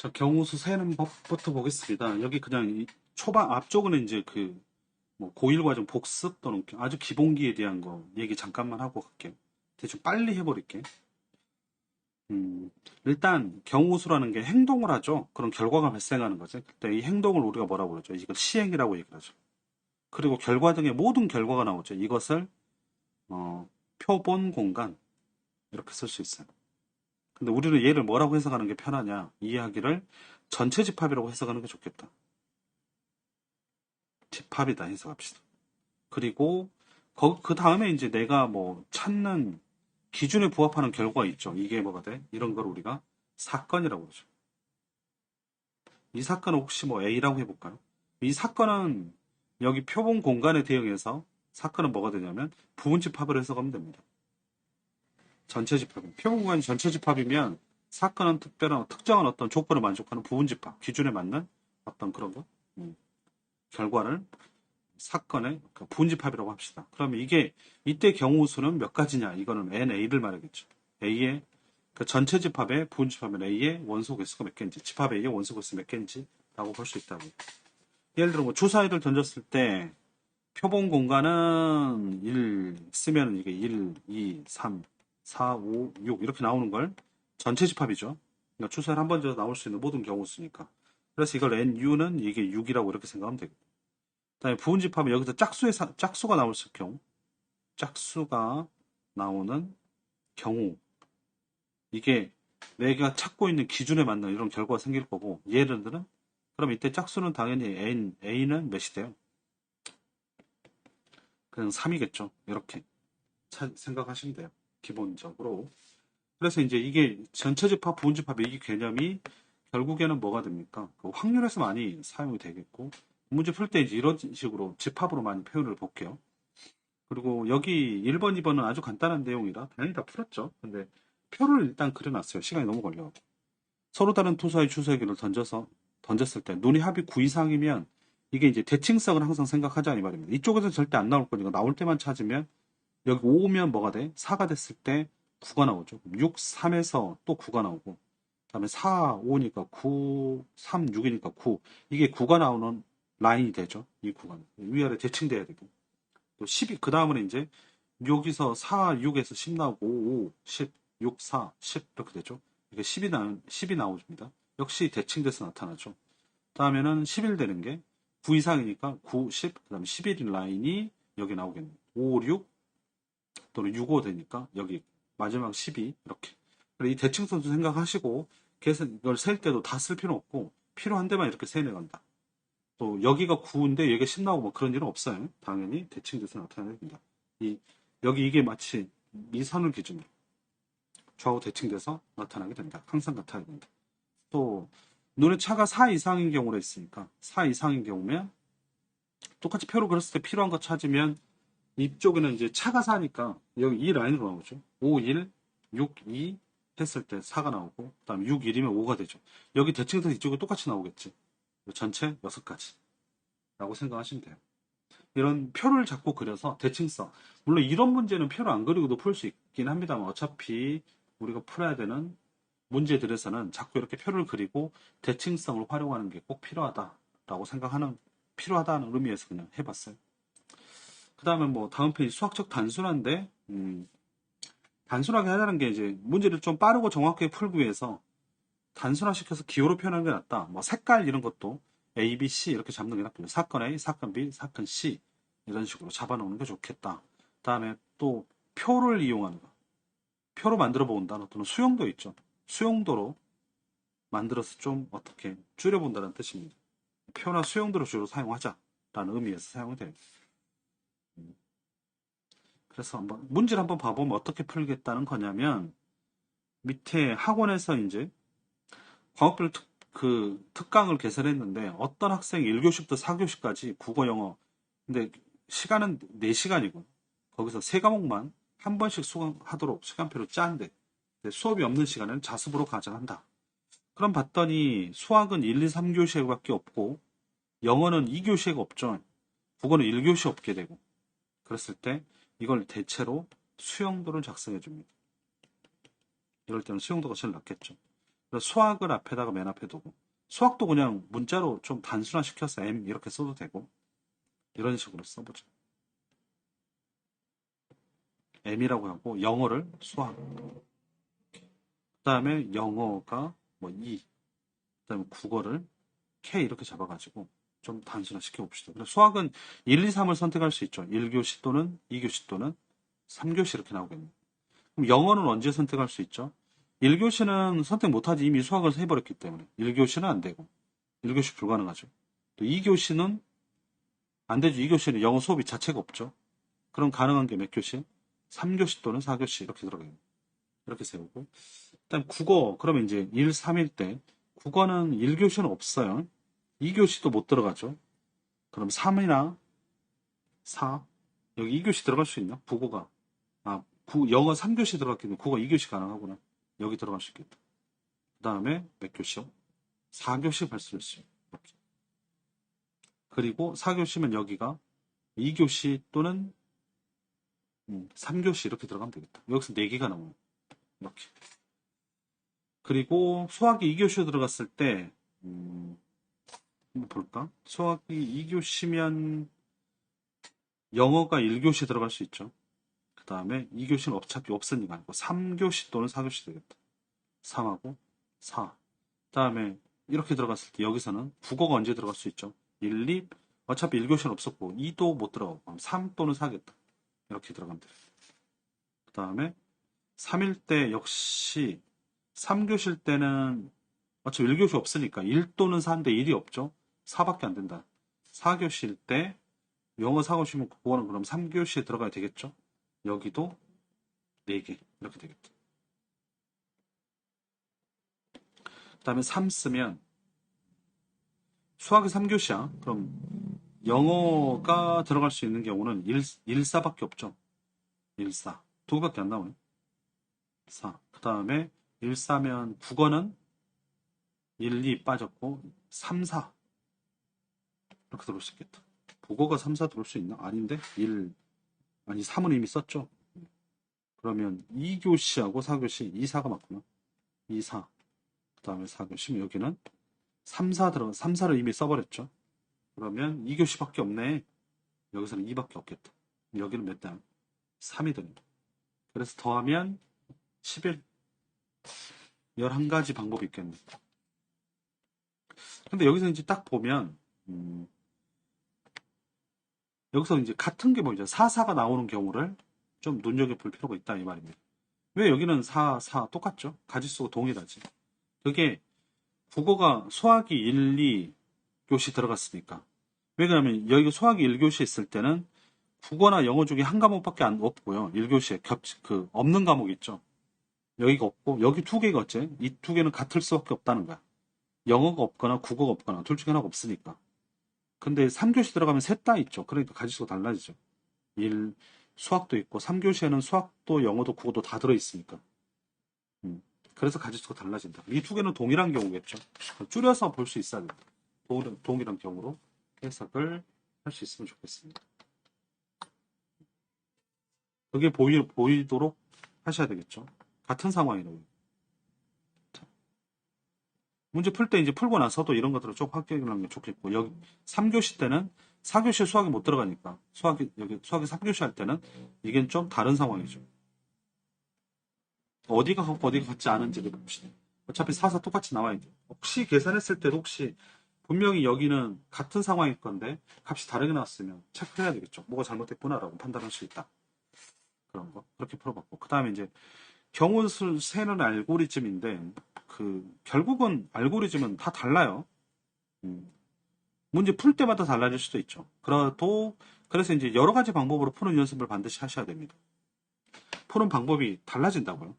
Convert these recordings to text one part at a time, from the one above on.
자, 경우수 세는 법부터 보겠습니다. 여기 그냥 초반 앞쪽은 이제 뭐 고1 과정 복습 또는 아주 기본기에 대한 거 얘기 잠깐만 하고 갈게요. 대충 빨리 해버릴게. 일단 경우수라는 게 행동을 하죠. 그럼 결과가 발생하는 거죠. 그때 이 행동을 우리가 뭐라고 그러죠? 이걸 시행이라고 얘기를 하죠. 그리고 결과 등의 모든 결과가 나오죠. 이것을 표본 공간 이렇게 쓸 수 있어요. 근데 우리는 얘를 뭐라고 해석하는 게 편하냐? 이 이야기를 전체 집합이라고 해석하는 게 좋겠다. 집합이다 해석합시다. 그리고 그 다음에 이제 내가 뭐 찾는 기준에 부합하는 결과가 있죠. 이게 뭐가 돼? 이런 걸 우리가 사건이라고 그러죠. 이 사건은 혹시 뭐 A라고 해볼까요? 이 사건은 여기 표본 공간에 대응해서 사건은 뭐가 되냐면 부분 집합을 해석하면 됩니다. 전체 집합. 표본 공간이 전체 집합이면 사건은 특정한 어떤 조건을 만족하는 부분 집합, 기준에 맞는 어떤 그런 거, 결과를 사건의 부분집합이라고 합시다. 그러면 이때 경우 수는 몇 가지냐? 이거는 NA를 말하겠죠. A의 전체 집합의 부분집합은 A의 원소 개수가 몇 개인지, 집합 A의 원소 개수 몇 개인지라고 볼 수 있다고. 예를 들어 뭐 주사위를 던졌을 때 표본 공간은 1 쓰면 이게 1, 2, 3, 4, 5, 6 이렇게 나오는 걸 전체 집합이죠. 그러니까 주사위를 한 번 더 나올 수 있는 모든 경우 수니까. 그래서 이걸 NU는 이게 6이라고 이렇게 생각하면 되겠다. 그다음에 부분집합은 여기서 짝수가 나올 경우, 짝수가 나오는 경우, 이게 내가 찾고 있는 기준에 맞는 이런 결과가 생길 거고, 예를 들은 그럼 이때 짝수는 당연히 A는 몇이 돼요? 그냥 3이겠죠. 이렇게 생각하시면 돼요. 기본적으로. 그래서 이제 이게 전체 집합, 부분 집합의 이 개념이 결국에는 뭐가 됩니까? 그 확률에서 많이 사용이 되겠고, 문제 풀 때 이제 이런 식으로 집합으로 많이 표현을 볼게요. 그리고 여기 1번, 2번은 아주 간단한 내용이라 당연히 다 풀었죠. 근데 표를 일단 그려놨어요. 시간이 너무 걸려. 서로 다른 투수의 주사기를 던졌을 때 눈이 합이 9 이상이면 이게 이제 대칭성을 항상 생각하자 이 말입니다. 이쪽에서 절대 안 나올 거니까 나올 때만 찾으면 여기 5면 뭐가 돼? 4가 됐을 때 9가 나오죠. 6, 3에서 또 9가 나오고 그다음에 4, 5니까 9, 3, 6이니까 9. 이게 9가 나오는 라인이 되죠. 이 구간. 위아래 대칭돼야 되고. 또 12, 그 다음은 이제 여기서 4, 6에서 10 나오고 5, 10, 6, 4, 10 이렇게 되죠. 이게 10이 나옵니다. 역시 대칭돼서 나타나죠. 다음에는 11 되는 게 9 이상이니까 9, 10, 그 다음에 11인 라인이 여기 나오겠네요. 5, 6 또는 6, 5 되니까 여기 마지막 12 이렇게. 이 대칭선수 생각하시고 계속 이걸 셀 때도 다 쓸 필요 없고 필요한 데만 이렇게 세내간다. 또 여기가 9인데 여기가 10 나오고 뭐 그런 일은 없어요. 당연히 대칭돼서 나타나야 됩니다. 여기 이게 마치 이 선을 기준으로 좌우 대칭돼서 나타나게 된다. 항상 같아야 된다. 또 눈의 차가 4 이상인 경우가 있으니까 4 이상인 경우면 똑같이 표로 그렸을 때 필요한 거 찾으면 이쪽에는 이제 차가 4니까 여기 이 라인으로 나오죠. 5, 1, 6, 2 했을 때 4가 나오고 그 다음에 6, 1이면 5가 되죠. 여기 대칭돼서 이쪽에 똑같이 나오겠지. 전체 6가지 라고 생각하시면 돼요. 이런 표를 자꾸 그려서 대칭성. 물론 이런 문제는 표를 안 그리고도 풀 수 있긴 합니다만 어차피 우리가 풀어야 되는 문제들에서는 자꾸 이렇게 표를 그리고 대칭성을 활용하는 게 꼭 필요하다라고 생각하는 필요하다는 의미에서 그냥 해봤어요. 그 다음에 뭐 다음 페이지 수학적 단순한데 단순하게 하자는 게 이제 문제를 좀 빠르고 정확하게 풀기 위해서 단순화시켜서 기호로 표현하는 게 낫다. 뭐 색깔 이런 것도 A, B, C 이렇게 잡는 게 낫고요. 사건 A, 사건 B, 사건 C 이런 식으로 잡아놓는 게 좋겠다. 다음에 또 표를 이용하는 거. 표로 만들어 본다는 또는 수용도 있죠. 수용도로 만들어서 좀 어떻게 줄여본다는 뜻입니다. 표나 수용도를 주로 사용하자라는 의미에서 사용이 됩니다. 그래서 한번 문제를 한번 봐보면 어떻게 풀겠다는 거냐면 밑에 학원에서 이제 과목별 특강을 개설했는데 어떤 학생이 1교시부터 4교시까지 국어, 영어 근데 시간은 4시간이고 거기서 3과목만 한 번씩 수강하도록 시간표를 짠데 수업이 없는 시간은 자습으로 가져간다. 그럼 봤더니 수학은 1, 2, 3교시밖에 없고 영어는 2교시가 없죠. 국어는 1교시 없게 되고 그랬을 때 이걸 대체로 수용도를 작성해 줍니다. 이럴 때는 수용도가 제일 낫겠죠. 그래서 수학을 앞에다가 맨 앞에 두고 수학도 그냥 문자로 좀 단순화시켜서 M 이렇게 써도 되고 이런 식으로 써보죠. M이라고 하고 영어를 수학. 그 다음에 영어가 뭐 E. 그 다음에 국어를 K 이렇게 잡아가지고 좀 단순화시켜 봅시다. 그래서 수학은 1, 2, 3을 선택할 수 있죠. 1교시 또는 2교시 또는 3교시 이렇게 나오겠네요. 그럼 영어는 언제 선택할 수 있죠? 1교시는 선택 못하지. 이미 수학을 해버렸기 때문에. 1교시는 안 되고. 1교시 불가능하죠. 또 2교시는 안 되죠. 2교시는 영어 수업이 자체가 없죠. 그럼 가능한 게 몇 교시? 3교시 또는 4교시 이렇게 들어가요. 이렇게 세우고. 일단 국어, 그러면 이제 1, 3일 때 국어는 1교시는 없어요. 2교시도 못 들어가죠. 그럼 3이나 4, 여기 2교시 들어갈 수 있나? 국어가. 영어 3교시 들어갔기 때문에 국어 2교시 가능하구나. 여기 들어갈 수 있겠다. 그 다음에 몇 교시요? 4교시 갈 수 있어요. 이렇게. 그리고 4교시면 여기가 2교시 또는 3교시 이렇게 들어가면 되겠다. 여기서 4개가 나와요. 이렇게. 그리고 수학이 2교시 들어갔을 때 한번 볼까? 수학이 2교시면 영어가 1교시 들어갈 수 있죠. 그 다음에 2교시는 어차피 없으니까 아니고 3교시 또는 4교시 되겠다. 3하고 4. 그 다음에 이렇게 들어갔을 때 여기서는 국어가 언제 들어갈 수 있죠? 1, 2, 어차피 1교시는 없었고 2도 못 들어가고 그럼 3 또는 4겠다. 이렇게 들어가면 돼요. 그 다음에 3일 때 역시 3교실 때는 어차피 1교시 없으니까 1 또는 4인데 1이 없죠. 4밖에 안 된다. 4교시일 때 영어 4교시면 국어는 그럼 3교시에 들어가야 되겠죠. 여기도 4개 이렇게 되겠다. 그 다음에 3 쓰면 수학이 3교시야. 그럼 영어가 들어갈 수 있는 경우는 1, 4밖에 없죠. 1, 4. 두 개밖에 안 나와요. 4. 그 다음에 1, 4면 국어는 1, 2 빠졌고 3, 4 이렇게 들어올 수 있겠다. 국어가 3, 4 들어올 수 있나? 아닌데? 1, 아니 3은 이미 썼죠. 그러면 2교시하고 4교시 2, 4가 맞구나. 2, 4. 그 다음에 4교시면 여기는 3, 4 들어가 3, 4를 이미 써버렸죠. 그러면 2교시밖에 없네. 여기서는 2밖에 없겠다. 여기는 몇 단? 3이 됩니다. 그래서 더하면 11. 11가지 방법이 있겠네. 근데 여기서 이제 딱 보면, 여기서 이제 같은 게 뭐죠? 4, 4가 나오는 경우를 좀 눈여겨볼 필요가 있다, 이 말입니다. 왜 여기는 4, 4 똑같죠? 가지수가 동일하지. 그게 국어가 수학이 1, 2교시 들어갔으니까. 왜냐하면 여기 수학이 1교시 있을 때는 국어나 영어 중에 한 과목밖에 안 없고요. 1교시에 없는 과목 있죠. 여기가 없고, 여기 2개가 어째? 이 2개는 같을 수밖에 없다는 거야. 영어가 없거나 국어가 없거나 둘 중에 하나가 없으니까. 근데 3교시 들어가면 셋 다 있죠. 그러니까 가지수가 달라지죠. 1, 수학도 있고, 3교시에는 수학도 영어도 국어도 다 들어있으니까. 그래서 가지수가 달라진다. 이 2개는 동일한 경우겠죠. 줄여서 볼 수 있어야 된다. 동일한 경우로 해석을 할 수 있으면 좋겠습니다. 그게 보이도록 하셔야 되겠죠. 같은 상황이라고. 문제 풀 때 이제 풀고 나서도 이런 것들을 쭉 확인하는 게 좋겠고, 여기 3교시 때는 4교시에 수학이 못 들어가니까, 여기 수학이 3교시 할 때는 이게 좀 다른 상황이죠. 어디가 같고 어디가 같지 않은지를 봅시다. 어차피 4, 4 똑같이 나와야 돼요. 혹시 계산했을 때도 혹시 분명히 여기는 같은 상황일 건데 값이 다르게 나왔으면 체크해야 되겠죠. 뭐가 잘못됐구나라고 판단할 수 있다. 그런 거. 그렇게 풀어봤고. 그 다음에 이제 경우수 세는 알고리즘인데, 결국은 알고리즘은 다 달라요. 문제 풀 때마다 달라질 수도 있죠. 그래서 이제 여러 가지 방법으로 푸는 연습을 반드시 하셔야 됩니다. 푸는 방법이 달라진다고요.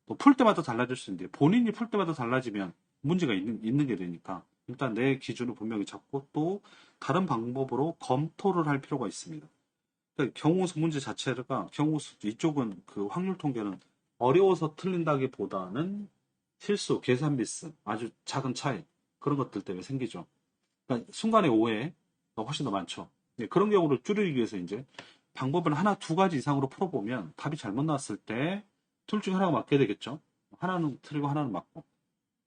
또 풀 때마다 달라질 수 있는데, 본인이 풀 때마다 달라지면 문제가 있는 게 되니까, 일단 내 기준을 분명히 잡고 또 다른 방법으로 검토를 할 필요가 있습니다. 그러니까 경우수 문제 자체가, 경우수, 이쪽은 그 확률 통계는 어려워서 틀린다기보다는 실수, 계산 미스, 아주 작은 차이, 그런 것들 때문에 생기죠. 그러니까 순간의 오해가 훨씬 더 많죠. 네, 그런 경우를 줄이기 위해서 이제 방법을 하나, 두 가지 이상으로 풀어보면 답이 잘못 나왔을 때 둘 중에 하나가 맞게 되겠죠. 하나는 틀리고 하나는 맞고.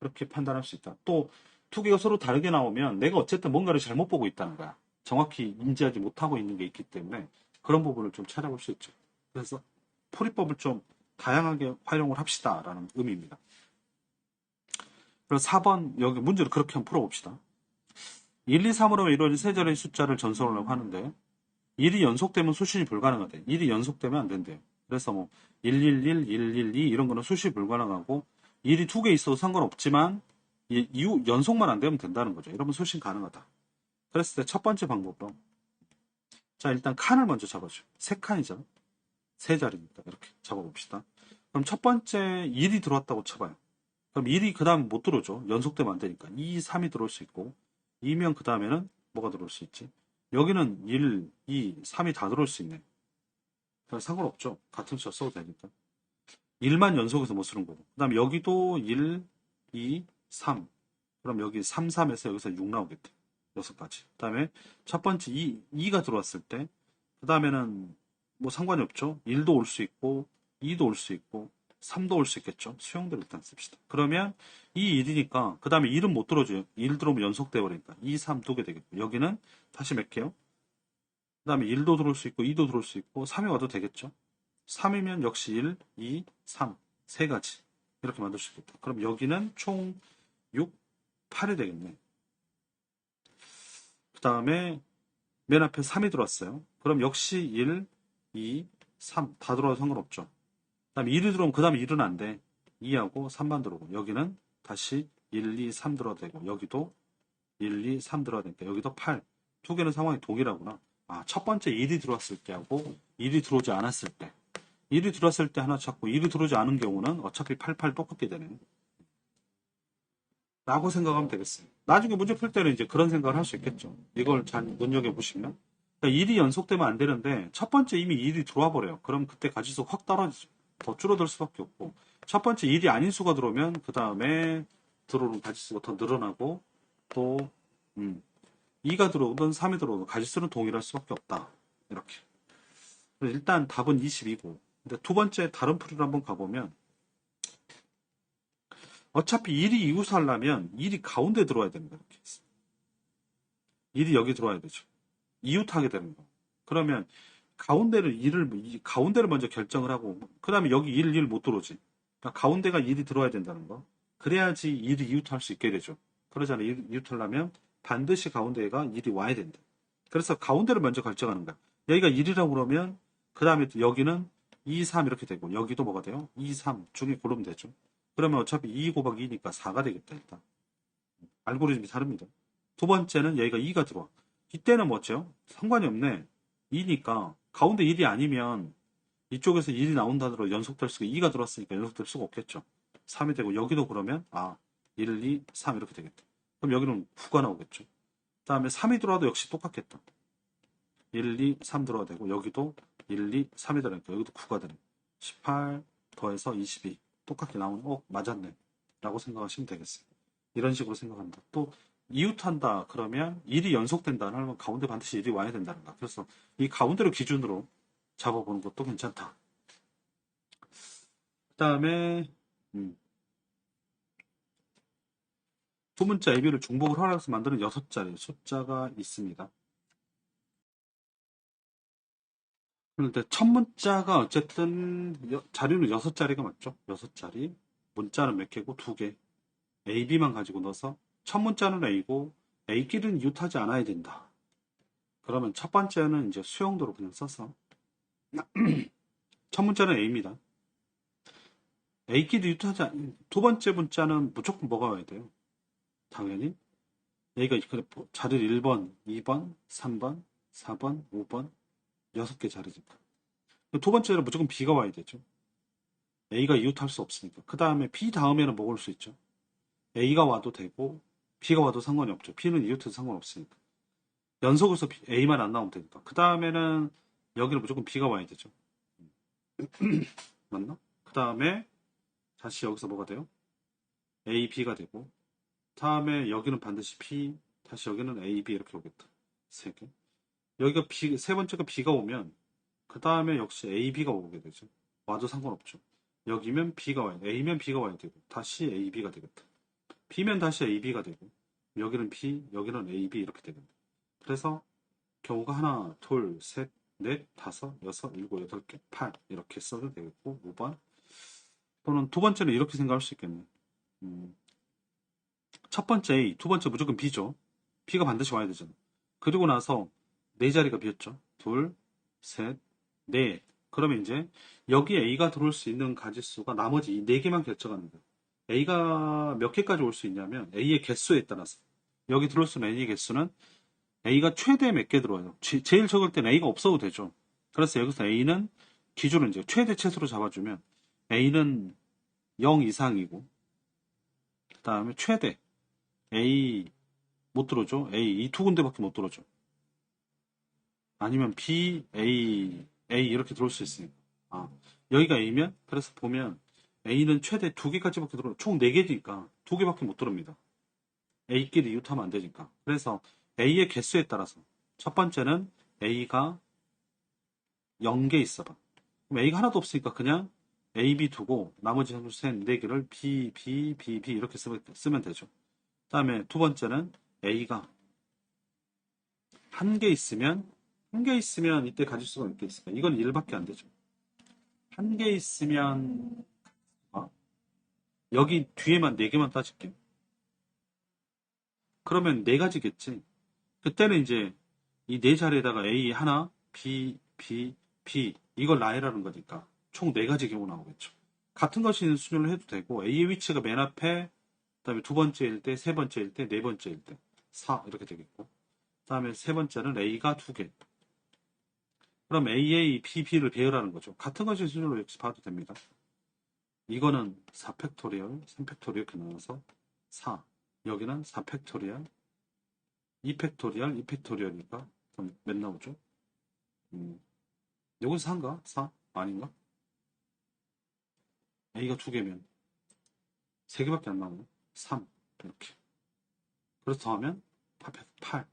이렇게 판단할 수 있다. 또 두 개가 서로 다르게 나오면 내가 어쨌든 뭔가를 잘못 보고 있다는 거야. 정확히 인지하지 못하고 있는 게 있기 때문에 그런 부분을 좀 찾아볼 수 있죠. 그래서 풀이법을 좀 다양하게 활용을 합시다라는 의미입니다. 그래서 4번 여기 문제를 그렇게 한번 풀어봅시다. 1, 2, 3으로 이루어진 세 자리의 숫자를 전송하려고 하는데 1이 연속되면 수신이 불가능하대. 1이 연속되면 안 된대요. 그래서 뭐 111, 112 이런 거는 수신이 불가능하고 1이 두 개 있어도 상관없지만 이후 연속만 안 되면 된다는 거죠. 이러면 수신 가능하다. 그랬을 때 첫 번째 방법으로 자 일단 칸을 먼저 잡아줘요. 세 칸이죠. 세 자리니까 이렇게 잡아봅시다. 그럼 첫 번째 1이 들어왔다고 쳐봐요. 그럼 1이 그 다음 못 들어오죠. 연속되면 안 되니까 2, 3이 들어올 수 있고 2면 그 다음에는 뭐가 들어올 수 있지? 여기는 1, 2, 3이 다 들어올 수 있네. 상관없죠. 같은 숫자 써도 되니까. 1만 연속해서 못 쓰는 거고. 그 다음에 여기도 1, 2, 3. 그럼 여기 3, 3에서 여기서 6 나오겠대. 6가지. 그 다음에 첫 번째 2가 들어왔을 때, 그 다음에는 뭐 상관이 없죠. 1도 올 수 있고, 2도 올 수 있고, 3도 올 수 있겠죠. 수형대로 일단 씁시다. 그러면 이 1이니까, 그 다음에 1은 못 들어줘요. 1 들어오면 연속돼 버리니까. 2, 3 두 개 되겠고. 여기는 다시 몇 개요? 그 다음에 1도 들어올 수 있고 2도 들어올 수 있고 3이 와도 되겠죠. 3이면 역시 1, 2, 3 세 가지 이렇게 만들 수 있겠다. 그럼 여기는 총 6, 8이 되겠네. 그 다음에 맨 앞에 3이 들어왔어요. 그럼 역시 1, 2, 3 다 들어와도 상관없죠. 그 다음에 1이 들어오면 그 다음에 1은 안 돼. 2하고 3만 들어오고 여기는 다시 1, 2, 3 들어와도 되고 여기도 1, 2, 3 들어와야 되니까 여기도 8 두 개는 상황이 동일하구나. 첫 번째 1이 들어왔을 때하고 1이 들어오지 않았을 때 1이 들어왔을 때 하나 찾고 1이 들어오지 않은 경우는 어차피 88 똑같게 되네 라고 생각하면 되겠어요. 나중에 문제 풀 때는 이제 그런 생각을 할 수 있겠죠. 이걸 잘 눈여겨보시면 그러니까 1이 연속되면 안 되는데 첫 번째 이미 1이 들어와 버려요. 그럼 그때 가지수 확 떨어지죠. 더 줄어들 수밖에 없고 첫 번째 1이 아닌 수가 들어오면 그 다음에 들어오는 가지수가 더 늘어나고 또 2가 들어오든 3이 들어오든 가지수는 동일할 수밖에 없다. 이렇게. 일단 답은 22고. 근데 두 번째 다른 풀이를 한번 가보면 어차피 1이 이웃하려면 1이 가운데 들어와야 됩니다. 이렇게. 1이 여기 들어와야 되죠. 이웃하게 되는 거. 그러면 가운데를 먼저 결정을 하고 그 다음에 여기 1 못 들어오지. 그러니까 가운데가 1이 들어와야 된다는 거. 그래야지 1이 이웃할 수 있게 되죠. 그러잖아요. 이웃하려면 반드시 가운데가 1이 와야 된다. 그래서 가운데를 먼저 결정하는 거야. 여기가 1이라고 그러면 그 다음에 여기는 2, 3 이렇게 되고 여기도 뭐가 돼요? 2, 3 중에 고르면 되죠. 그러면 어차피 2 곱하기 2니까 4가 되겠다. 일단 알고리즘이 다릅니다. 두 번째는 여기가 2가 들어와. 이때는 뭐죠? 상관이 없네. 2니까 가운데 1이 아니면 이쪽에서 1이 나온다더라도 연속될 수가 2가 들어왔으니까 연속될 수가 없겠죠. 3이 되고 여기도 그러면 1, 2, 3 이렇게 되겠다. 그럼 여기는 9가 나오겠죠. 그 다음에 3이 들어와도 역시 똑같겠다. 1, 2, 3 들어야 되고 여기도 1, 2, 3이 들어가니까 여기도 9가 되네. 18 더해서 22 똑같게 나오면 맞았네 라고 생각하시면 되겠어요. 이런 식으로 생각한다. 또 이웃한다 그러면 1이 연속된다 하면 가운데 반드시 1이 와야 된다는 거야. 그래서 이 가운데를 기준으로 잡아보는 것도 괜찮다. 그 다음에 두 문자 AB를 중복을 활용해서 만드는 6자리 숫자가 있습니다. 그런데 첫 문자가 어쨌든 자리는 6자리가 맞죠? 6자리. 문자는 몇 개고? 2개. A, B만 가지고 넣어서 첫 문자는 A고 A끼리는 이웃하지 않아야 된다. 그러면 첫 번째는 이제 수용도로 그냥 써서 첫 문자는 A입니다. A끼리 이웃하지 두 번째 문자는 무조건 뭐가 와야 돼요? 당연히 A가 자리를 1번, 2번, 3번, 4번, 5번 6개 자리니까 두 번째는 무조건 B가 와야 되죠. A가 이웃할 수 없으니까. 그 다음에 B 다음에는 뭐 올 수 있죠? A가 와도 되고 B가 와도 상관이 없죠. B는 이웃해도 상관없으니까. 연속에서 A만 안 나오면 되니까. 그 다음에는 여기는 무조건 B가 와야 되죠. 맞나? 그 다음에 다시 여기서 뭐가 돼요? A, B가 되고 다음에 여기는 반드시 B, 다시 여기는 A, B 이렇게 오겠다. 3개. 여기가 B, 세 번째가 B가 오면 그 다음에 역시 A, B가 오게 되죠. 와도 상관없죠. 여기면 B가 와야 돼. A면 B가 와야 되고 다시 A, B가 되겠다. B면 다시 AB가 되고, 여기는 B, 여기는 AB 이렇게 되거든요. 그래서 경우가 하나, 둘, 셋, 넷, 다섯, 여섯, 일곱, 여덟 개, 8 이렇게 써도 되겠고, 5번 또는 두 번째는 이렇게 생각할 수 있겠네요. 첫 번째 A, 두 번째 무조건 B죠. B가 반드시 와야 되잖아. 그리고 나서 네 자리가 비었죠. 둘, 셋, 넷. 그러면 이제 여기 A가 들어올 수 있는 가지수가 나머지 이 네 개만 결정하는 거예요. A가 몇 개까지 올 수 있냐면 A의 개수에 따라서 여기 들어올 수 있는 A의 개수는 A가 최대 몇 개 들어와요. 제일 적을 때는 A가 없어도 되죠. 그래서 여기서 A는 기준은 이제 최대 최소로 잡아주면 A는 0 이상이고 그 다음에 최대 A 못 들어오죠. A 이 두 군데밖에 못 들어오죠. 아니면 B, A 이렇게 들어올 수 있으니까. 아, 여기가 A면 그래서 보면 A는 최대 두 개까지밖에 들어오. 총 네 개니까 두 개밖에 못 들어옵니다. A끼리 이웃하면 안 되니까. 그래서 A의 개수에 따라서 첫 번째는 A가 0개 있어봐. 그럼 A가 하나도 없으니까 그냥 A, B 두고 나머지 셋, 네 개를 B, B, B, B 이렇게 쓰면 되죠. 그 다음에 두 번째는 A가 한 개 있으면 한 개 있으면 이때 가질 수가 몇 개 있을까? 이건 1밖에 안 되죠. 한 개 있으면 여기 뒤에만 네 개만 따질게요. 그러면 네 가지겠지. 그때는 이제 이 네 자리에다가 A 하나, B, B, B 이걸 나열하는 거니까 총 네 가지 경우 나오겠죠. 같은 것인 순위를 해도 되고 A의 위치가 맨 앞에 그다음에 두 번째일 때, 세 번째일 때, 네 번째일 때 4 이렇게 되겠고 그다음에 세 번째는 A가 두 개. 그럼 AA, BB를 배열하는 거죠. 같은 것인 순위로 역시 봐도 됩니다. 이거는 4팩토리얼, 3팩토리얼 이렇게 나눠서 4. 여기는 4팩토리얼, 2팩토리얼, 2팩토리얼이니까 그럼 몇 나오죠? 여기서 4인가? 4? 아닌가? A가 두 개면 3개밖에 안 나오네. 3 이렇게. 그래서 더하면 8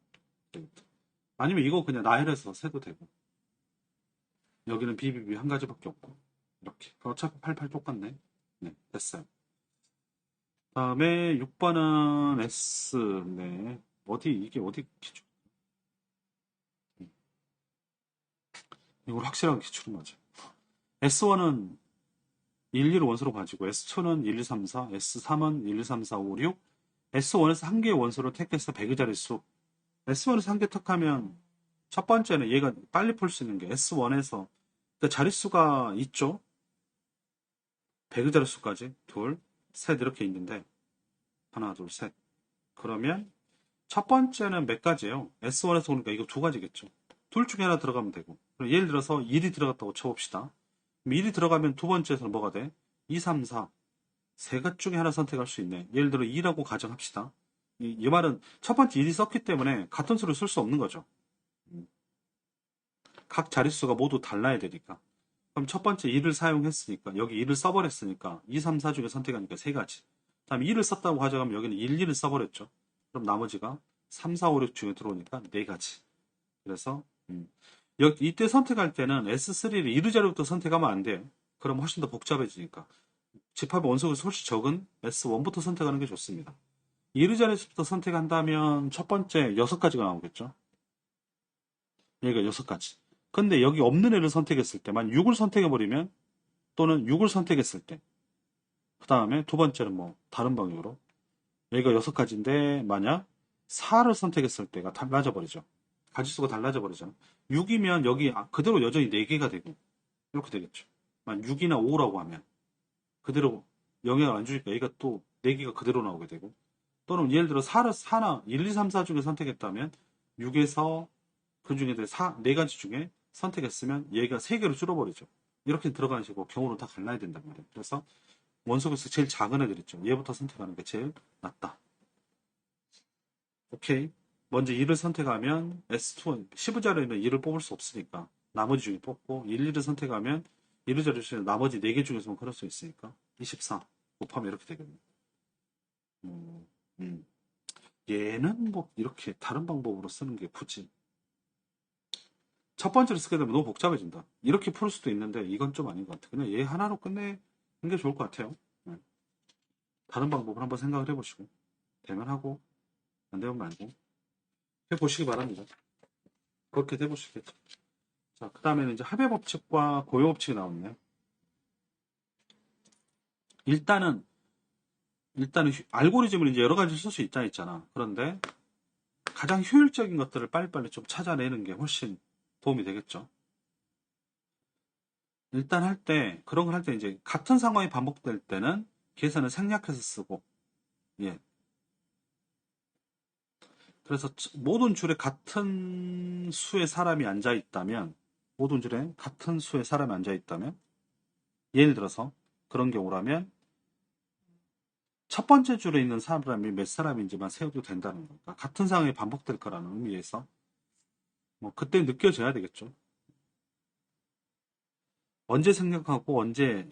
되겠다. 아니면 이거 그냥 나열해서 세도 되고 여기는 BBB 한 가지밖에 없고 이렇게. 어차피 88 똑같네. 네, 됐어요. 다음에 6번은 S. 네. 이게 어디 기출? 이걸 확실하게 기출은 맞아요. S1은 1, 2를 원소로 가지고 S2는 1, 2, 3, 4, S3은 1, 2, 3, 4, 5, 6. S1에서 한 개의 원소를 택해서 100의 자릿수. S1에서 한 개 택하면 첫 번째는 얘가 빨리 풀 수 있는 게 S1에서 자릿수가 있죠. 100의 자릿수까지 둘, 셋 이렇게 있는데 하나, 둘, 셋. 그러면 첫 번째는 몇 가지예요? S1에서 오니까 이거 두 가지겠죠. 둘 중에 하나 들어가면 되고. 예를 들어서 1이 들어갔다고 쳐봅시다. 1이 들어가면 두 번째에서는 뭐가 돼? 2, 3, 4. 세 가지 중에 하나 선택할 수 있네. 예를 들어 2라고 가정합시다. 이 말은 첫 번째 1이 썼기 때문에 같은 수를 쓸 수 없는 거죠. 각 자릿수가 모두 달라야 되니까. 그럼 첫 번째 1을 사용했으니까 여기 1을 써버렸으니까 2, 3, 4 중에 선택하니까 세 가지. 다음에 1을 썼다고 가져가면 여기는 1, 2를 써버렸죠. 그럼 나머지가 3, 4, 5, 6 중에 들어오니까 네 가지. 그래서 이때 선택할 때는 S3를 1의 자리부터 선택하면 안 돼요. 그럼 훨씬 더 복잡해지니까. 집합의 원소가 훨씬 적은 S1부터 선택하는 게 좋습니다. 1의 자리부터 선택한다면 첫 번째 6가지가 나오겠죠. 여기가 6가지. 근데 여기 없는 애를 선택했을 때만 6을 선택해버리면 또는 6을 선택했을 때 그 다음에 두 번째는 뭐 다른 방향으로 여기가 6가지인데 만약 4를 선택했을 때가 달라져 버리죠. 가지수가 달라져 버리잖아. 6이면 여기 그대로 여전히 4개가 되고 이렇게 되겠죠. 만 6이나 5라고 하면 그대로 영향을 안 주니까 얘가 또 4개가 그대로 나오게 되고 또는 예를 들어 4나 1, 2, 3, 4 중에 선택했다면 6에서 그 중에 4가지 중에 선택했으면 얘가 3개로 줄어버리죠. 이렇게 들어가는 식으로 경우를 다 갈라야 된단 말이에요. 그래서 원소에서 제일 작은 애들 있죠. 얘부터 선택하는 게 제일 낫다. 오케이. 먼저 2를 선택하면 S2, 10의 자리에는 2를 뽑을 수 없으니까 나머지 중에 뽑고 1, 2를 선택하면 1의 자리에 나머지 4개 중에서만 그럴 수 있으니까 24 곱하면 이렇게 되거든요. 음, 음. 얘는 뭐 이렇게 다른 방법으로 쓰는 게 굳이 첫 번째로 쓰게 되면 너무 복잡해진다. 이렇게 풀 수도 있는데 이건 좀 아닌 것 같아. 그냥 얘 하나로 끝내는 게 좋을 것 같아요. 네. 다른 방법을 한번 생각을 해보시고. 되면 하고 안 되면 말고 해보시기 바랍니다. 그렇게 해보시겠죠. 자, 그 다음에는 이제 합의법칙과 고유법칙이 나오네요. 일단은 알고리즘을 이제 여러 가지 쓸 수 있잖아. 그런데 가장 효율적인 것들을 빨리빨리 좀 찾아내는 게 훨씬 도움이 되겠죠. 일단 그런 걸 할 때 이제 같은 상황이 반복될 때는 계산을 생략해서 쓰고, 예. 그래서 모든 줄에 같은 수의 사람이 앉아 있다면, 예를 들어서 그런 경우라면 첫 번째 줄에 있는 사람이 몇 사람인지만 세워도 된다는 거니까 같은 상황이 반복될 거라는 의미에서 뭐 그때 느껴져야 되겠죠. 언제 생략하고 언제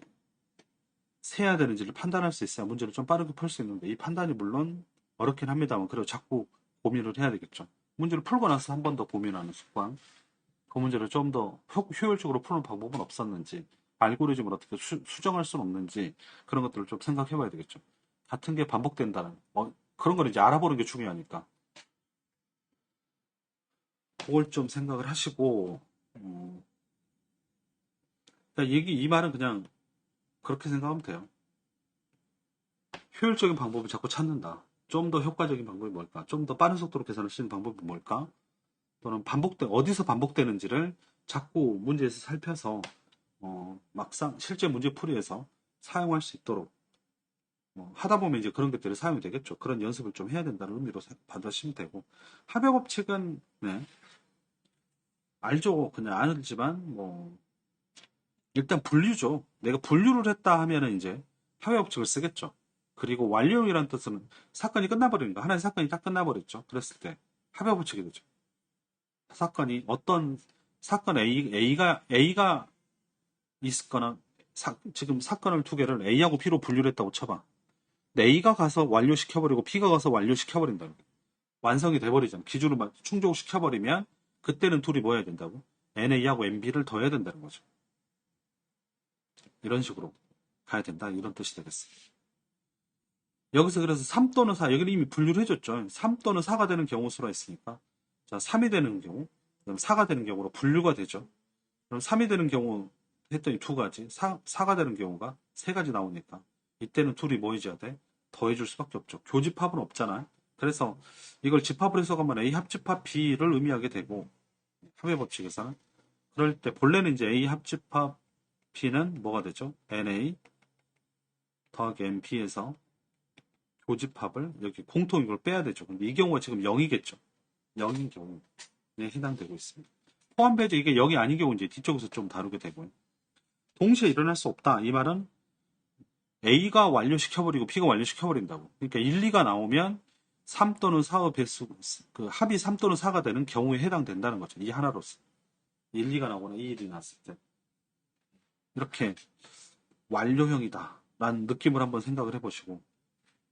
세야 되는지를 판단할 수 있어야 문제를 좀 빠르게 풀 수 있는데 이 판단이 물론 어렵긴 합니다만 그래도 자꾸 고민을 해야 되겠죠. 문제를 풀고 나서 한 번 더 고민하는 습관. 그 문제를 좀 더 효율적으로 푸는 방법은 없었는지, 알고리즘을 어떻게 수정할 수는 없는지 그런 것들을 좀 생각해 봐야 되겠죠. 같은 게 반복된다는 그런 걸 이제 알아보는 게 중요하니까 그걸 좀 생각을 하시고 이 말은 그냥 그렇게 생각하면 돼요. 효율적인 방법을 자꾸 찾는다. 좀 더 효과적인 방법이 뭘까? 좀 더 빠른 속도로 계산을 쓰는 방법이 뭘까? 또는 어디서 반복되는지를 자꾸 문제에서 살펴서 막상 실제 문제 풀이에서 사용할 수 있도록 하다 보면 이제 그런 것들이 사용이 되겠죠. 그런 연습을 좀 해야 된다는 의미로 받으시면 되고 합의법칙은 네, 알죠. 그냥 알지만 일단 분류죠. 내가 분류를 했다 하면은 이제 합의법칙을 쓰겠죠. 그리고 완료형이라는 뜻은 사건이 끝나버리는 거. 하나의 사건이 딱 끝나버렸죠. 그랬을 때 합의법칙이 되죠. 어떤 사건 A가 있거나 지금 사건을 두 개를 A하고 B로 분류를 했다고 쳐봐. 근데 A가 가서 완료시켜버리고 B가 가서 완료시켜버린다는 거예요. 완성이 돼버리잖아. 기준을 충족시켜버리면 그때는 둘이 뭐 해야 된다고? NA하고 NB를 더해야 된다는 거죠. 이런 식으로 가야 된다. 이런 뜻이 되겠습니다. 여기서 그래서 3 또는 4, 여기는 이미 분류를 해줬죠. 3 또는 4가 되는 경우 수가 있으니까. 자, 3이 되는 경우, 그럼 4가 되는 경우로 분류가 되죠. 그럼 3이 되는 경우 했더니 두 가지, 4가 되는 경우가 세 가지 나오니까 이때는 둘이 뭐 해줘야 돼? 더해줄 수밖에 없죠. 교집합은 없잖아. 그래서 이걸 집합을 해석하면 A 합집합 B를 의미하게 되고 합의 법칙에서는 그럴 때 본래는 이제 A 합집합 B는 뭐가 되죠? NA 더하기 NB에서 교집합을 여기 공통 이걸 빼야 되죠. 근데 이 경우가 지금 0이겠죠. 0인 경우에 해당되고 있습니다. 포함 배제 이게 0이 아닌 경우 이제 뒤쪽에서 좀 다루게 되고요. 동시에 일어날 수 없다. 이 말은 A가 완료시켜버리고 B가 완료시켜버린다고. 그러니까 1, 2가 나오면 3 또는 4의 배수, 그 합이 3 또는 4가 되는 경우에 해당된다는 거죠. 이 하나로서. 1, 2가 나오거나 2, 1이 났을 때. 이렇게 완료형이다. 라는 느낌을 한번 생각을 해보시고.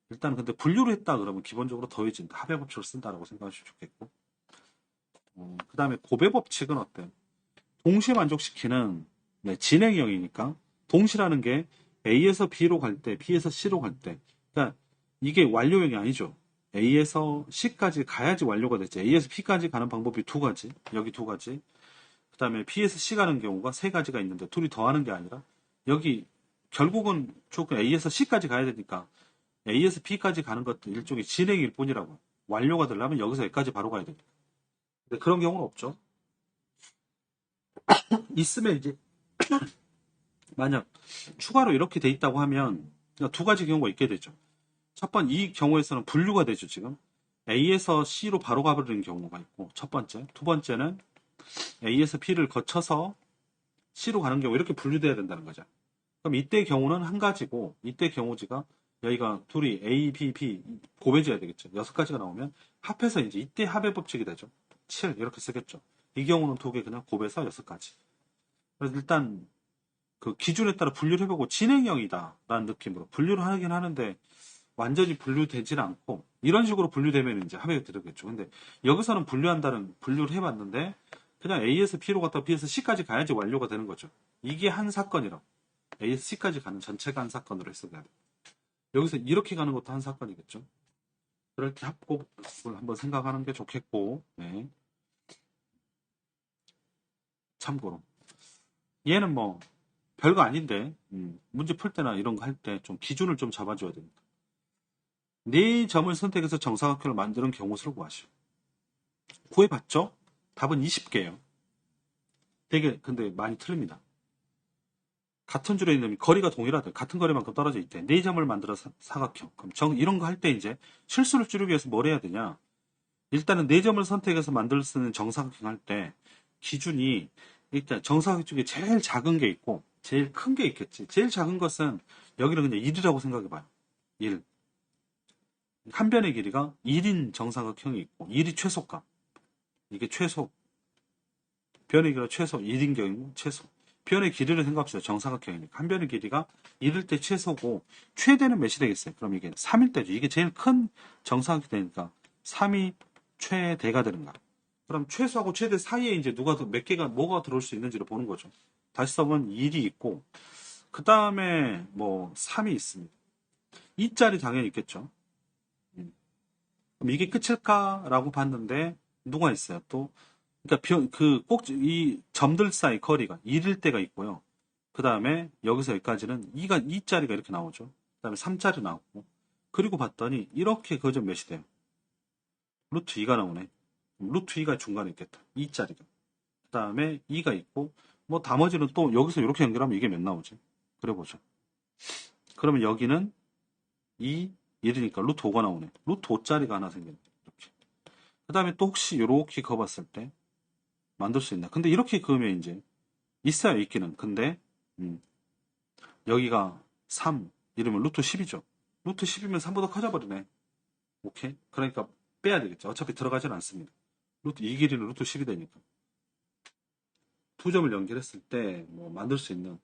일단 근데 분류를 했다 그러면 기본적으로 더해진다. 합의 법칙을 쓴다라고 생각하시면 좋겠고. 그 다음에 고배 법칙은 어때요? 동시에 만족시키는 진행형이니까 동시라는 게 A에서 B로 갈 때, B에서 C로 갈 때, 그러니까 이게 완료형이 아니죠. A에서 C까지 가야지 완료가 되지. A에서 B까지 가는 방법이 두 가지, 여기 두 가지. 그 다음에 B에서 C 가는 경우가 세 가지가 있는데 둘이 더하는 게 아니라 여기 결국은 조금 A에서 C까지 가야 되니까 A에서 B까지 가는 것도 일종의 진행일 뿐이라고. 완료가 되려면 여기서 여기까지 바로 가야 됩니다. 근데 그런 경우는 없죠. 있으면 이제 만약 추가로 이렇게 돼 있다고 하면 두 가지 경우가 있게 되죠. 첫 번째, 이 경우에서는 분류가 되죠, 지금. A에서 C로 바로 가버리는 경우가 있고, 첫 번째. 두 번째는 A에서 B를 거쳐서 C로 가는 경우, 이렇게 분류돼야 된다는 거죠. 그럼 이때 경우는 한 가지고, 이때 경우지가 여기가 둘이 A, B, B 고배제야 되겠죠. 6가지가 나오면 합해서 이제 이때 합의 법칙이 되죠. 7 이렇게 쓰겠죠. 이 경우는 두 개 그냥 곱해서 6가지. 그래서 일단 그 기준에 따라 분류를 해보고 진행형이다라는 느낌으로 분류를 하긴 하는데 완전히 분류되질 않고 이런 식으로 분류되면 이제 합의가 되겠죠. 근데 여기서는 분류를 해봤는데 그냥 A에서 B로 갔다가 B에서 C까지 가야지 완료가 되는 거죠. 이게 한 사건이라고. A에서 C까지 가는 전체가 한 사건으로 했어야 돼요. 여기서 이렇게 가는 것도 한 사건이겠죠. 그럴 때 합곡을 한번 생각하는 게 좋겠고, 네. 참고로. 얘는 뭐, 별거 아닌데, 문제 풀 때나 이런 거 할 때 좀 기준을 좀 잡아줘야 됩니다. 네 점을 선택해서 정사각형을 만드는 경우 수를 구하시오. 구해봤죠? 답은 20개예요. 되게 근데 많이 틀립니다. 같은 줄에 있는 거리가 동일하대. 같은 거리만큼 떨어져 있대. 네 점을 만들어 사각형. 그럼 이런 거 할 때 이제 실수를 줄이기 위해서 뭘 해야 되냐? 일단은 네 점을 선택해서 만들 수 있는 정사각형 할 때 기준이 일단 정사각형 중에 제일 작은 게 있고 제일 큰 게 있겠지. 제일 작은 것은 여기를 그냥 1이라고 생각해 봐요. 1. 한 변의 길이가 1인 정사각형이 있고 1이 최소값. 이게 최소. 변의 길이가 최소 1인 경우 최소. 변의 길이를 생각합시다. 정사각형이니까. 한 변의 길이가 1일 때 최소고 최대는 몇이 되겠어요? 그럼 이게 3일 때죠. 이게 제일 큰 정사각형이 되니까 3이 최대가 되는 거야. 그럼 최소하고 최대 사이에 이제 몇 개가 뭐가 들어올 수 있는지를 보는 거죠. 다시 써보면 1이 있고 그 다음에 뭐 3이 있습니다. 2짜리 당연히 있겠죠. 그럼 이게 끝일까라고 봤는데 누가 있어요? 또 그러니까 이 점들 사이 거리가 1일 때가 있고요. 그 다음에 여기서 여기까지는 2짜리가 이렇게 나오죠. 그 다음에 3짜리 나오고 그리고 봤더니 이렇게 거점 몇이 돼요? 루트 2가 나오네. 루트 2가 중간에 있겠다. 2짜리가. 그 다음에 2가 있고 뭐 나머지는 또 여기서 이렇게 연결하면 이게 몇 나오지? 그래 보죠. 그러면 여기는 2, 1이니까 루트 5가 나오네. 루트 5짜리가 하나 생겼네. 이렇게. 그 다음에 또 혹시 이렇게 그어봤을 때 만들 수 있나? 근데 이렇게 그으면 이제 있어요, 있기는. 근데 여기가 3 이러면 루트 10이죠. 루트 10이면 3보다 커져버리네. 오케이? 그러니까 빼야 되겠죠. 어차피 들어가진 않습니다. 이 길이는 루트 10이 되니까. 두 점을 연결했을 때 뭐 만들 수 있는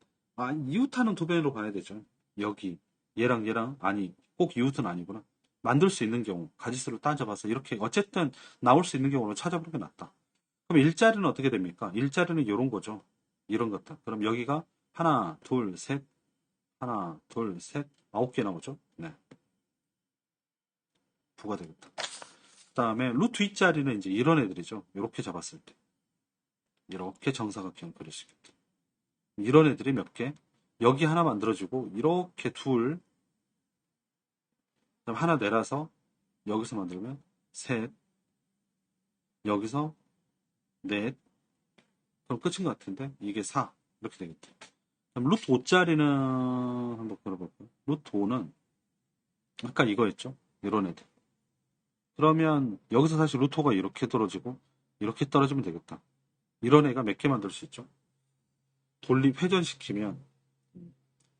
이웃하는 두 변으로 봐야 되죠. 여기 얘랑 아니 꼭 이웃은 아니구나. 만들 수 있는 경우 가지수를 따져봐서 이렇게 어쨌든 나올 수 있는 경우를 찾아보는 게 낫다. 그럼 일자리는 어떻게 됩니까? 일자리는 이런 거죠. 이런 것들. 그럼 여기가 하나, 둘, 셋, 하나, 둘, 셋, 9개 나오죠? 네. 부가 되겠다. 그 다음에 루트 2짜리는 이제 이런 애들이죠. 이렇게 잡았을 때. 이렇게 정사각형 그릴 수 있겠다. 이런 애들이 몇 개? 여기 하나 만들어주고, 이렇게 둘, 그다음 하나 내려서 여기서 만들면 셋, 여기서 넷, 그럼 끝인 것 같은데? 이게 4. 이렇게 되겠다. 그럼 루트 5짜리는 한번 그려볼까요? 루트 5는 아까 이거였죠? 이런 애들. 그러면 여기서 사실 루토가 이렇게 떨어지고 이렇게 떨어지면 되겠다. 이런 애가 몇 개 만들 수 있죠? 회전시키면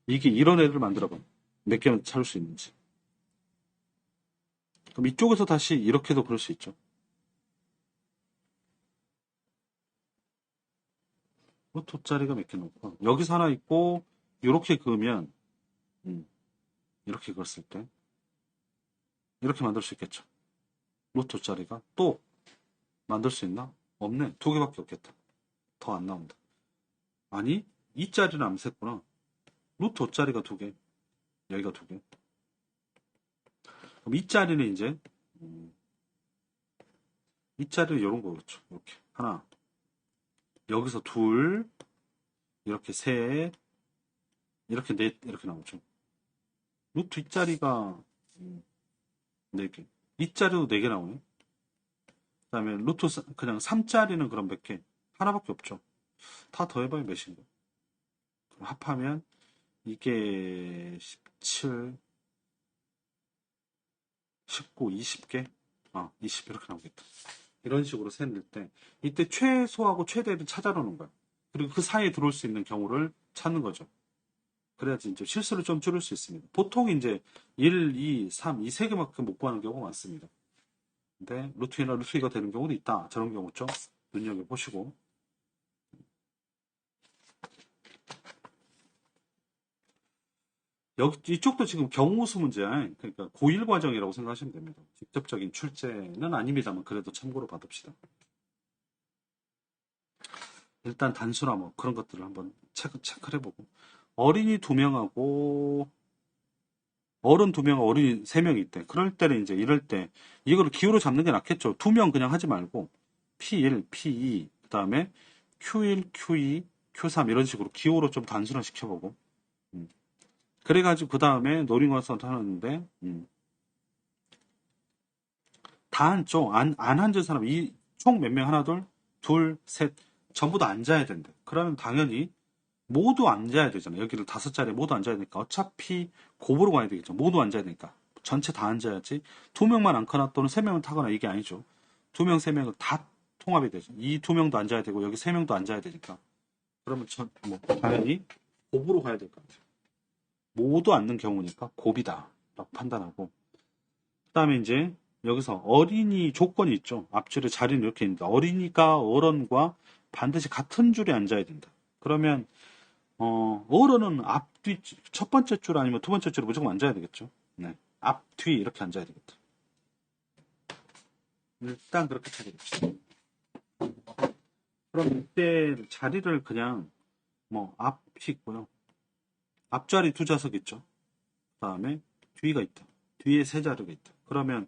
이게 이런 애를 만들어봐. 몇 개만 찾을 수 있는지. 그럼 이쪽에서 다시 이렇게도 그럴 수 있죠. 루토짜리가 몇 개 놓고 여기서 하나 있고 이렇게 그으면 이렇게 그었을 때 이렇게 만들 수 있겠죠. 루토짜리가 또 만들 수 있나? 없네. 두 개밖에 없겠다. 더 안 나온다. 아니, 이 자리는 안 셌구나. 루트 5짜리가 두 개. 여기가 두 개. 그럼 이 자리는 이제, 이 자리는 이런 거겠죠. 이렇게. 하나. 여기서 둘. 이렇게 셋. 이렇게 넷. 이렇게 나오죠. 루트 이 자리가 네 개. 이 자리도 네 개 나오네. 그 다음에 그냥 3짜리는 그럼 몇 개? 하나밖에 없죠. 다 더해봐야 몇인가? 그럼 합하면 이게 17, 19, 20개? 20 이렇게 나오겠다. 이런 식으로 셈낼 때 이때 최소하고 최대를 찾아놓는 거야. 그리고 그 사이에 들어올 수 있는 경우를 찾는 거죠. 그래야지 이제 실수를 좀 줄일 수 있습니다. 보통 이제 1, 2, 3, 이 세 개만큼 못 구하는 경우가 많습니다. 근데 루트 1나 루트 2가 되는 경우도 있다. 저런 경우 좀 눈여겨보시고. 이쪽도 지금 경우수 문제야. 그러니까 고1 과정이라고 생각하시면 됩니다. 직접적인 출제는 아닙니다만 그래도 참고로 받읍시다. 일단 단수나 뭐 그런 것들을 한번 체크를 해보고 어린이 2명하고 어른 2명, 어린이 3명이 있대. 그럴 때는 이제 이럴 때 이거를 기호로 잡는 게 낫겠죠. 2명 그냥 하지 말고 P1, P2, 그다음에 Q1, Q2, Q3 이런 식으로 기호로 좀 단순화 시켜보고 그래가지고 그다음에 노링어선 하는데 다 앉죠. 안 앉은 사람 이 총 몇 명? 하나, 둘, 셋 전부 다 앉아야 된대. 그러면 당연히 모두 앉아야 되잖아. 여기를 5자리에 모두 앉아야 되니까 어차피 곱으로 가야 되겠죠. 모두 앉아야 되니까 전체 다 앉아야지. 2명만 앉거나 또는 3명을 타거나 이게 아니죠. 2명, 3명을 다 통합이 되죠. 이 2명도 앉아야 되고 여기 3명도 앉아야 되니까 그러면 당연히 곱으로 가야 될 것 같아요. 모두 앉는 경우니까 곱이다 라고 판단하고 그다음에 이제 여기서 어린이 조건이 있죠. 앞줄에 자리는 이렇게 있는데 어린이가 어른과 반드시 같은 줄에 앉아야 된다. 그러면 어른은 앞뒤 첫 번째 줄 아니면 두 번째 줄에 무조건 앉아야 되겠죠. 네. 앞, 뒤 이렇게 앉아야 되겠다. 일단 그렇게 차려봅시다. 그럼 이때 자리를 그냥 뭐 앞이 있고요. 앞자리 2좌석 있죠. 그 다음에 뒤가 있다. 뒤에 3자리가 있다. 그러면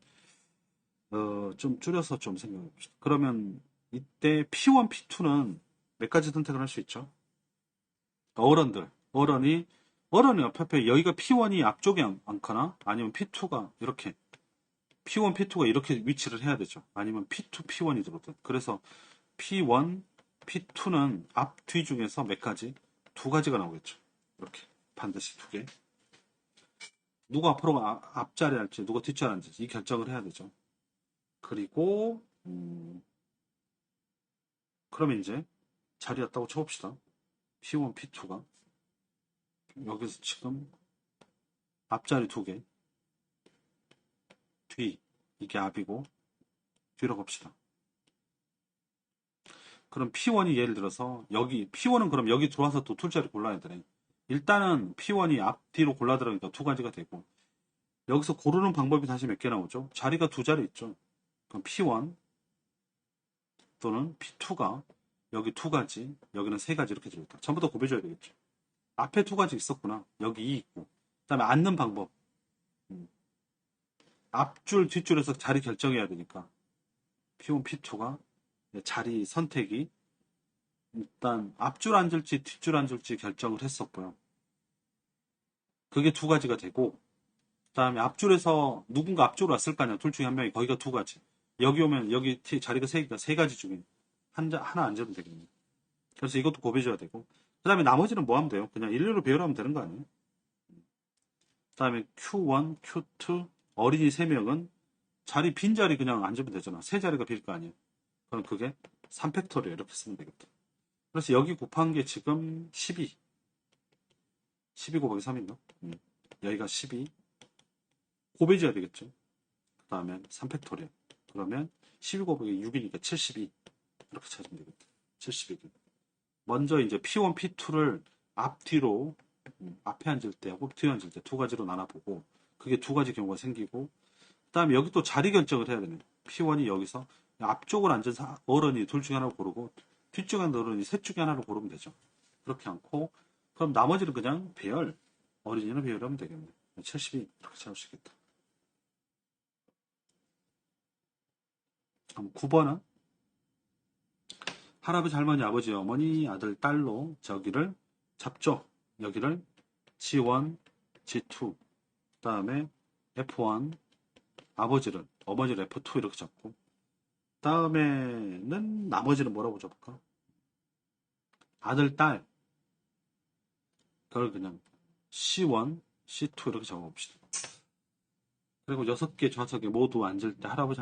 좀 줄여서 좀 생각해 봅시다. 그러면 이때 P1, P2는 몇 가지 선택을 할 수 있죠. 어른이 옆에 여기가 P1이 앞쪽에 앉거나 아니면 P2가 이렇게 P1, P2가 이렇게 위치를 해야 되죠. 아니면 P2, P1이 들어오든. 그래서 P1, P2는 앞, 뒤 중에서 몇 가지? 2가지가 나오겠죠. 이렇게 반드시 2개. 누가 앞으로 앞자리 할지 누가 뒷자리 앉을지 이 결정을 해야 되죠. 그리고 그러면 이제 자리 왔다고 쳐봅시다. P1, P2가 여기서 지금 앞자리 2개, 뒤 이게 앞이고 뒤로 갑시다. 그럼 P1이 예를 들어서 여기 P1은 그럼 여기 들어와서 또 툴자리 골라야 되네. 일단은 P1이 앞뒤로 골라 들어가니까 2가지가 되고 여기서 고르는 방법이 다시 몇 개 나오죠? 자리가 2자리 있죠. 그럼 P1 또는 P2가 여기 2가지, 여기는 3가지 이렇게 들어있다. 전부 다 곱해줘야 되겠죠. 앞에 2가지 있었구나. 여기 2 있고. 그 다음에 앉는 방법. 앞줄, 뒷줄에서 자리 결정해야 되니까 P1, P2가 자리 선택이 일단 앞줄 앉을지 뒷줄 앉을지 결정을 했었고요. 그게 2가지가 되고 그 다음에 앞줄에서 누군가 앞줄로 왔을 거 아니야. 둘 중에 한 명이 거기가 2가지. 여기 오면 여기 자리가 3개가 3가지 중에 하나 앉으면 되겠네요. 그래서 이것도 곱해줘야 되고 그 다음에 나머지는 뭐 하면 돼요? 그냥 일렬로 배열하면 되는 거 아니에요? 그 다음에 Q1, Q2 어린이 3명은 자리 빈자리 그냥 앉으면 되잖아. 3자리가 빌 거 아니에요. 그럼 그게 3팩토리에 이렇게 쓰면 되겠다. 그래서 여기 곱한 게 지금 12 곱하기 3인가? 여기가 12 곱해줘야 되겠죠. 그 다음에 3팩토리얼 그러면 12 곱하기 6이니까 72 이렇게 찾으면 되겠다. 72 먼저 이제 P1, P2를 앞뒤로 앞에 앉을 때하고 뒤에 앉을 때 2가지로 나눠보고 그게 2가지 경우가 생기고 그 다음에 여기 또 자리 결정을 해야 되네. P1이 여기서 앞쪽을 앉은 어른이 둘 중에 하나를 고르고 뒤쪽에 앉은 어른이 셋 중에 하나를 고르면 되죠. 그렇게 않고 그럼 나머지는 그냥 배열 어린이는 배열하면 되겠네. 72 이렇게 찾을 수 있겠다. 그럼 9번은 할아버지, 할머니, 아버지, 어머니, 아들, 딸로 저기를 잡죠. 여기를 G1, G2, 그 다음에 F1, 어머니를 F2 이렇게 잡고 다음에는 나머지는 뭐라고 잡을까? 아들, 딸 그걸 그냥 C1, C2 이렇게 적어봅시다. 그리고 6개 좌석에 모두 앉을 때 할아버지,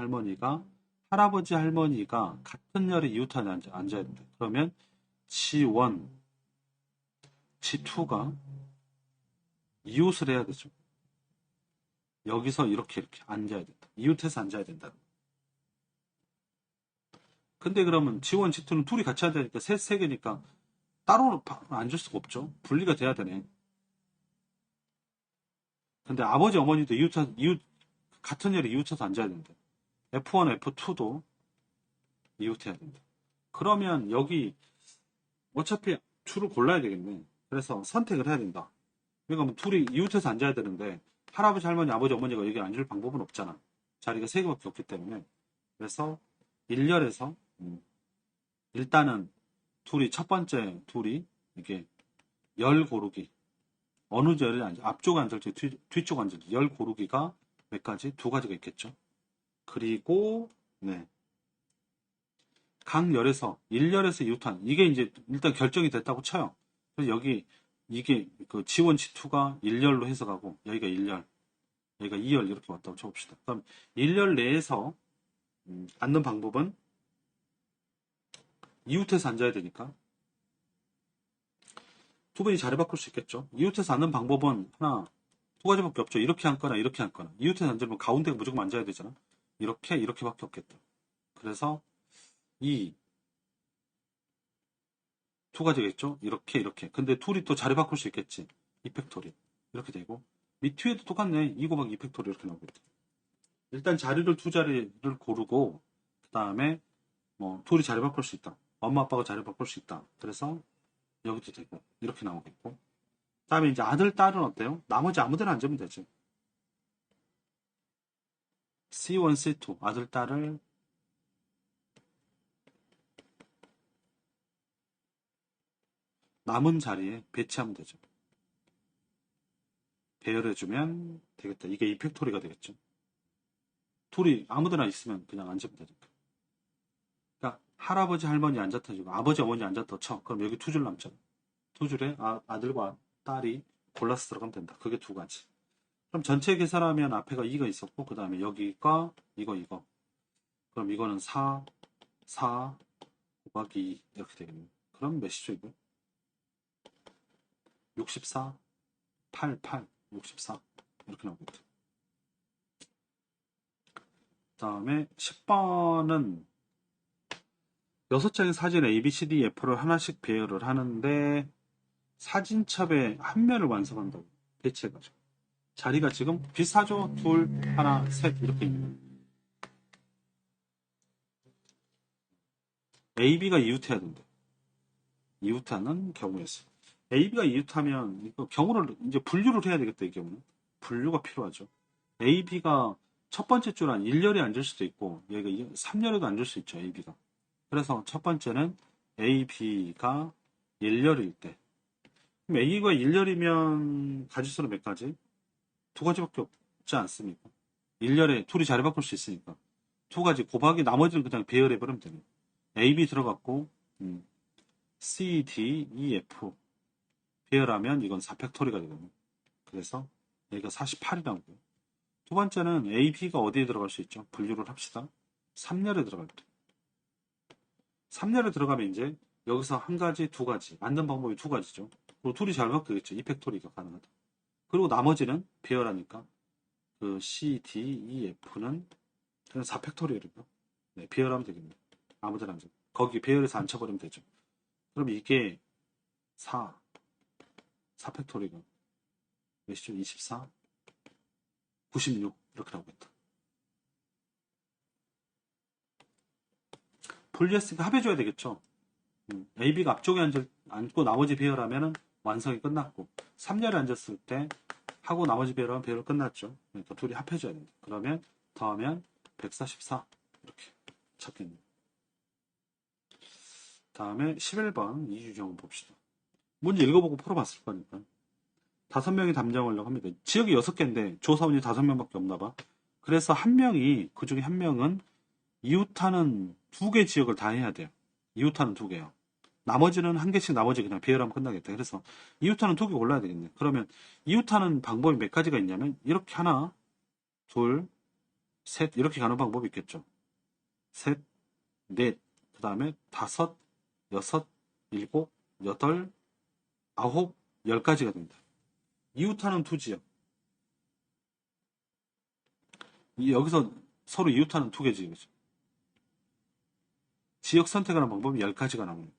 할머니가 같은 열의 이웃한에 앉아야 된다. 그러면 G1, G2가 이웃을 해야 되죠. 여기서 이렇게 앉아야 된다. 이웃해서 앉아야 된다. 근데 그러면 G1, G2는 둘이 같이 앉아야 되니까 세 개니까 따로 앉을 수가 없죠. 분리가 돼야 되네. 근데 아버지, 어머니도 같은 열에 이웃해서 앉아야 된다. F1, F2도 이웃해야 된다. 그러면 여기 어차피 줄을 골라야 되겠네. 그래서 선택을 해야 된다. 그러니까 둘이 이웃해서 앉아야 되는데 할아버지, 할머니, 아버지, 어머니가 여기 앉을 방법은 없잖아. 자리가 3개밖에 없기 때문에. 그래서 1열에서 일단은 첫 번째 둘이 이게 열 고르기. 어느 열에 앉아, 앞쪽에 앉을지 뒤쪽에 앉을지 열 고르기가 몇 가지? 2가지가 있겠죠. 그리고 네. 각 열에서 1열에서 2탄 이게 이제 일단 결정이 됐다고 쳐요. 그래서 여기 이게 그 G1, G2가 1열로 해석하고 여기가 1열, 여기가 2열 이렇게 왔다고 쳐봅시다. 그럼 1열 내에서 앉는 방법은 이웃에서 앉아야 되니까 두 분이 자리 바꿀 수 있겠죠. 이웃에서 앉는 방법은 2가지밖에 없죠. 이렇게 앉거나 이렇게 앉거나. 이웃에서 앉으면 가운데가 무조건 앉아야 되잖아. 이렇게밖에 없겠다. 그래서 이 2가지겠죠. 이렇게. 근데 둘이 또 자리 바꿀 수 있겠지. 이펙토리 이렇게 되고 밑 위에도 똑같네. 2 곱하기 이펙토리 이렇게 나오겠다. 일단 자리를 2자리를 고르고 그 다음에 뭐 둘이 자리 바꿀 수 있다. 엄마 아빠가 자리 바꿀 수 있다. 그래서 여기도 되고 이렇게 나오겠고 그 다음에 이제 아들 딸은 어때요? 나머지 아무데나 앉으면 되지. C1, C2 아들 딸을 남은 자리에 배치하면 되죠. 배열해주면 되겠다. 이게 이펙토리가 되겠죠. 둘이 아무데나 있으면 그냥 앉으면 되니까. 그러니까 할아버지 할머니 앉았다 지고 아버지 어머니 앉았다 쳐. 그럼 여기 2줄 남잖아. 2줄에 아들과 딸이 골라서 들어가면 된다. 그게 2가지. 그럼 전체 계산하면 앞에가 2가 있었고 그 다음에 여기가 이거. 그럼 이거는 4 곱하기 2 이렇게 되겠네요. 그럼 몇이죠 이거? 64 8 64 이렇게 나오겠다. 그 다음에 10번은 6장의 사진 A, B, C, D, F를 하나씩 배열을 하는데 사진첩에 한 면을 완성한다고 배치해가지고 자리가 지금 비슷하죠? 둘, 하나, 셋 이렇게 있는 A, B가 이웃해야 된다. 이웃하는 경우였어. A, B가 이웃하면 이거 경우를 이제 분류를 해야 되겠다. 이 경우는 분류가 필요하죠. A, B가 첫 번째 줄 한 1열에 앉을 수도 있고 여기가 3열에도 앉을 수 있죠. A, B가. 그래서 첫 번째는 A, B가 1열일 때 그럼 A가 1열이면 가지수는 몇 가지? 2가지밖에 없지 않습니까? 1열에 둘이 자리 바꿀 수 있으니까 2가지 곱하기 나머지는 그냥 배열해버리면 되네요. A, B 들어갔고 C, D, E, F 배열하면 이건 4팩토리가 되거든요. 그래서 여기가 48이 나오고요. 두 번째는 A, B가 어디에 들어갈 수 있죠? 분류를 합시다. 3열에 들어갈 때. 3열에 들어가면 이제 여기서 한 가지, 2가지. 앉는 방법이 2가지죠. 그리고 둘이 잘 바뀌겠죠. 이 팩토리가 가능하다. 그리고 나머지는 배열하니까 그 C, D, E, F는 그냥 4팩토리얼이고요. 네, 배열하면 되겠네요. 아무데나 앉아. 거기 배열해서 앉혀버리면 되죠. 그럼 이게 4팩토리가 몇이죠? 24, 96 이렇게 나오겠다. 분리했으니까 합해줘야 되겠죠. A, B가 앞쪽에 앉고 나머지 배열하면 완성이 끝났고 3열에 앉았을 때 하고 나머지 배열하면 배열 끝났죠. 그러니까 둘이 합해줘야 된다. 그러면 더하면 144 이렇게 찾겠네요. 다음에 11번 이유정을 봅시다. 문제 읽어보고 풀어봤을 거니까. 5명이 담당하려고 합니다. 지역이 6개인데 조사원이 5명밖에 없나봐. 그래서 한 명이 그 중에 한 명은 이웃하는 2개 지역을 다 해야 돼요. 이웃하는 2개요. 나머지는 한 개씩 나머지 그냥 배열하면 끝나겠다. 그래서 이웃하는 2개 골라야 되겠네. 그러면 이웃하는 방법이 몇 가지가 있냐면 이렇게 하나, 둘, 셋 이렇게 가는 방법이 있겠죠. 셋, 넷, 그 다음에 5, 6, 7, 8, 9, 10가지가 됩니다. 이웃하는 2지역. 여기서 서로 이웃하는 2개 지역이죠. 지역 선택하는 방법이 10가지가 나옵니다.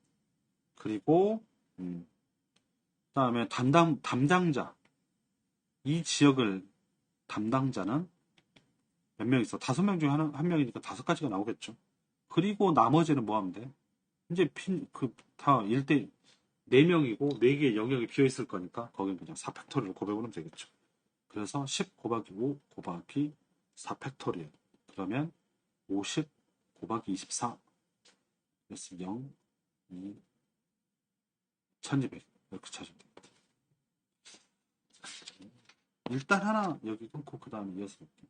그리고 그 다음에 담당자. 이 지역을 담당자는 몇 명 있어? 5명 중에 한 명이니까 5가지가 나오겠죠. 그리고 나머지는 뭐 하면 돼? 이제 다 1대 4명이고 4개의 영역이 비어 있을 거니까 거긴 그냥 4팩토리를 곱해보면 되겠죠. 그래서 10 곱하기 5 곱하기 4 팩토리얼. 그러면 50 곱하기 24. 그래서 0, 2, 1200. 이렇게 찾으면 됩니다. 일단 하나 여기 끊고 그 다음에 이어서 볼게요.